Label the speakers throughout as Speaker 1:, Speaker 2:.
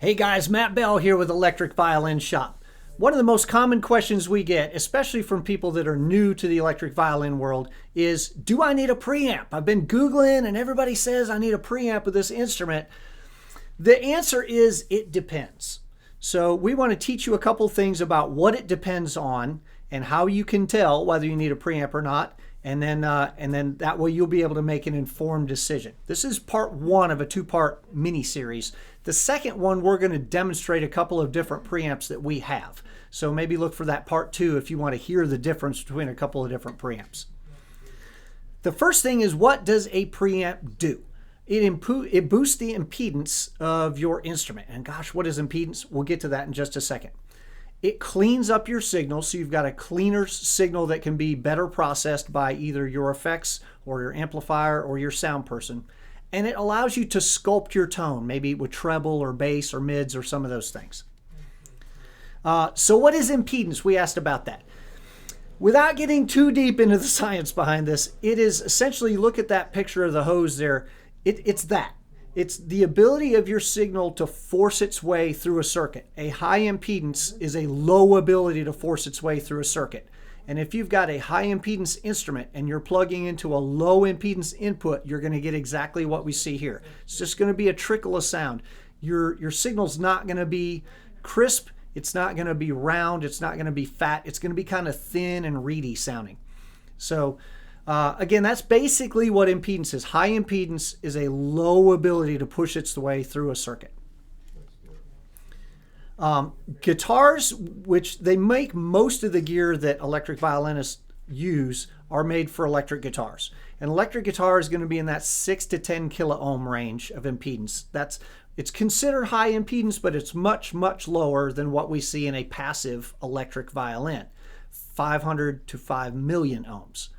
Speaker 1: Hey guys, Matt Bell here with Electric Violin Shop. One of the most common questions we get, especially from people that are new to the electric violin world, is do I need a preamp? I've been Googling and everybody says I need a preamp with this instrument. The answer is it depends. So we want to teach you a couple things about what it depends on and how you can tell whether you need a preamp or not. And then that way you'll be able to make an informed decision. This is part one of a two-part mini-series. The second one, we're going to demonstrate a couple of different preamps that we have. So maybe look for that part two if you want to hear the difference between a couple of different preamps. The first thing is, what does a preamp do? It boosts the impedance of your instrument. And gosh, what is impedance? We'll get to that in just a second. It cleans up your signal, so you've got a cleaner signal that can be better processed by either your effects or your amplifier or your sound person. And it allows you to sculpt your tone, maybe with treble or bass or mids or some of those things. So what is impedance? We asked about that. Without getting too deep into the science behind this, it is essentially, look at that picture of the hose there. It's that. It's the ability of your signal to force its way through a circuit. A high impedance is a low ability to force its way through a circuit. And if you've got a high impedance instrument and you're plugging into a low impedance input, you're going to get exactly what we see here. It's just going to be a trickle of sound. Your signal's not going to be crisp. It's not going to be round. It's not going to be fat. It's going to be kind of thin and reedy sounding. So again, that's basically what impedance is. High impedance is a low ability to push its way through a circuit. Guitars, which they make most of the gear that electric violinists use, are made for electric guitars. An electric guitar is going to be in that 6 to 10 kilo ohm range of impedance. It's considered high impedance, but it's much, much lower than what we see in a passive electric violin, 500 to 5 million ohms.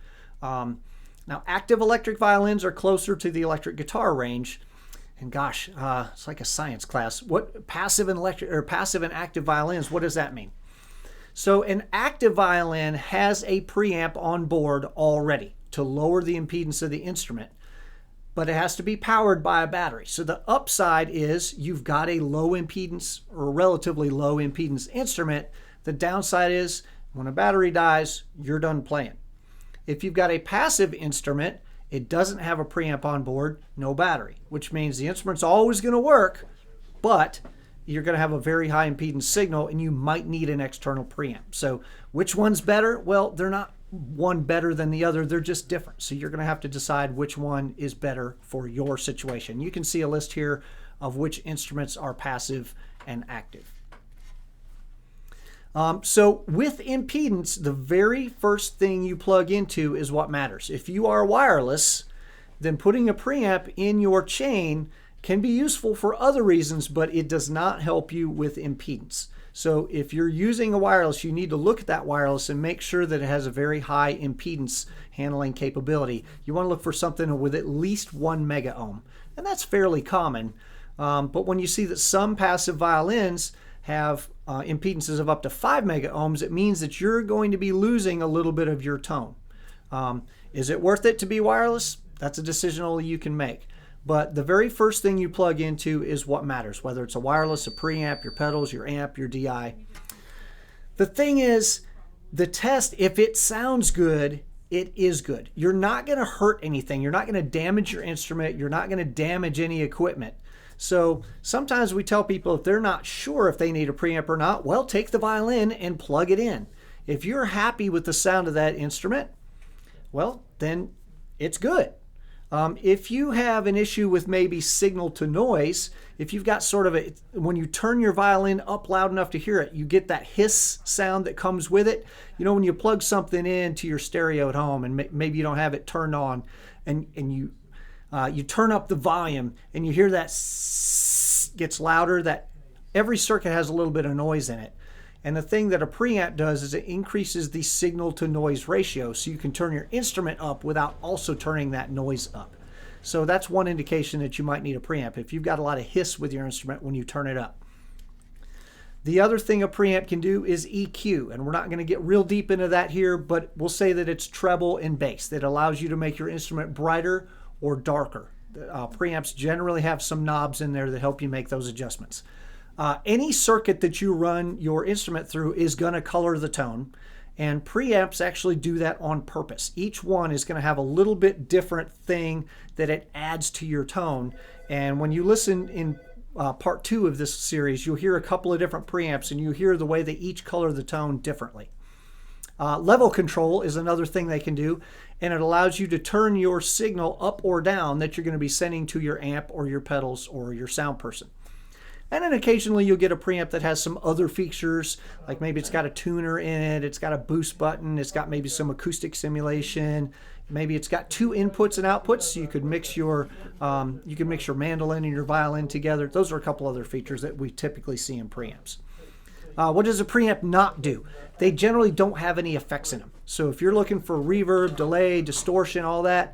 Speaker 1: Now, active electric violins are closer to the electric guitar range. And gosh, it's like a science class. What passive and active violins, what does that mean? So an active violin has a preamp on board already to lower the impedance of the instrument, but it has to be powered by a battery. So the upside is you've got a low impedance or relatively low impedance instrument. The downside is when a battery dies, you're done playing. If you've got a passive instrument, it doesn't have a preamp on board, no battery, which means the instrument's always going to work, but you're going to have a very high impedance signal and you might need an external preamp. So which one's better? Well, they're not one better than the other. They're just different. So you're going to have to decide which one is better for your situation. You can see a list here of which instruments are passive and active. So with impedance, the very first thing you plug into is what matters. If you are wireless, then putting a preamp in your chain can be useful for other reasons, but it does not help you with impedance. So if you're using a wireless, you need to look at that wireless and make sure that it has a very high impedance handling capability. You want to look for something with at least 1 mega ohm, and that's fairly common. But when you see that some passive violins have impedances of up to 5 mega ohms, it means that you're going to be losing a little bit of your tone. Is it worth it to be wireless? That's a decision only you can make. But the very first thing you plug into is what matters, whether it's a wireless, a preamp, your pedals, your amp, your DI. The thing is, the test, if it sounds good, it is good. You're not going to hurt anything. You're not going to damage your instrument. You're not going to damage any equipment. So sometimes we tell people if they're not sure if they need a preamp or not, well, take the violin and plug it in. If you're happy with the sound of that instrument, well, then it's good. If you have an issue with maybe signal to noise, if you've got sort of when you turn your violin up loud enough to hear it, you get that hiss sound that comes with it. You know, when you plug something into your stereo at home and maybe you don't have it turned on and you turn up the volume and you hear that gets louder, that every circuit has a little bit of noise in it. And the thing that a preamp does is it increases the signal to noise ratio, so you can turn your instrument up without also turning that noise up. So that's one indication that you might need a preamp, if you've got a lot of hiss with your instrument when you turn it up. The other thing a preamp can do is EQ, and we're not going to get real deep into that here, but we'll say that it's treble and bass that allows you to make your instrument brighter or darker. Preamps generally have some knobs in there that help you make those adjustments. Any circuit that you run your instrument through is going to color the tone, and preamps actually do that on purpose. Each one is going to have a little bit different thing that it adds to your tone. And when you listen in part 2 of this series, you'll hear a couple of different preamps, and you hear the way they each color the tone differently. Level control is another thing they can do, and it allows you to turn your signal up or down that you're going to be sending to your amp or your pedals or your sound person. And then occasionally you'll get a preamp that has some other features, like maybe it's got a tuner in it, it's got a boost button, it's got maybe some acoustic simulation, maybe it's got 2 inputs and outputs, so you could mix your mandolin and your violin together. Those are a couple other features that we typically see in preamps. What does a preamp not do? They generally don't have any effects in them. So if you're looking for reverb, delay, distortion, all that,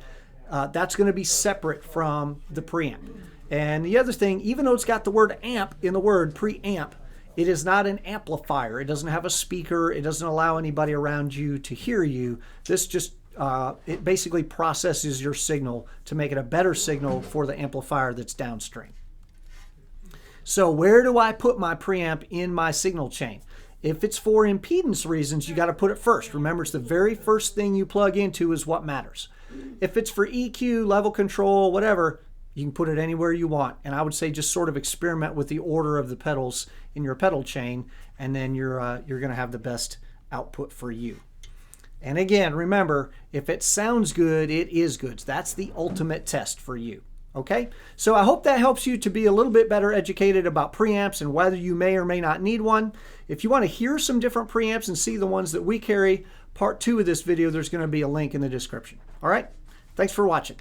Speaker 1: that's going to be separate from the preamp. And the other thing, even though it's got the word amp in the word preamp, it is not an amplifier. It doesn't have a speaker. It doesn't allow anybody around you to hear you. This just, it basically processes your signal to make it a better signal for the amplifier that's downstream. So where do I put my preamp in my signal chain? If it's for impedance reasons, you got to put it first. Remember, it's the very first thing you plug into is what matters. If it's for EQ, level control, whatever, you can put it anywhere you want. And I would say just sort of experiment with the order of the pedals in your pedal chain, and then you're going to have the best output for you. And again, remember, if it sounds good, it is good. That's the ultimate test for you. Okay, so I hope that helps you to be a little bit better educated about preamps and whether you may or may not need one. If you want to hear some different preamps and see the ones that we carry, part 2 of this video, there's going to be a link in the description. All right, thanks for watching.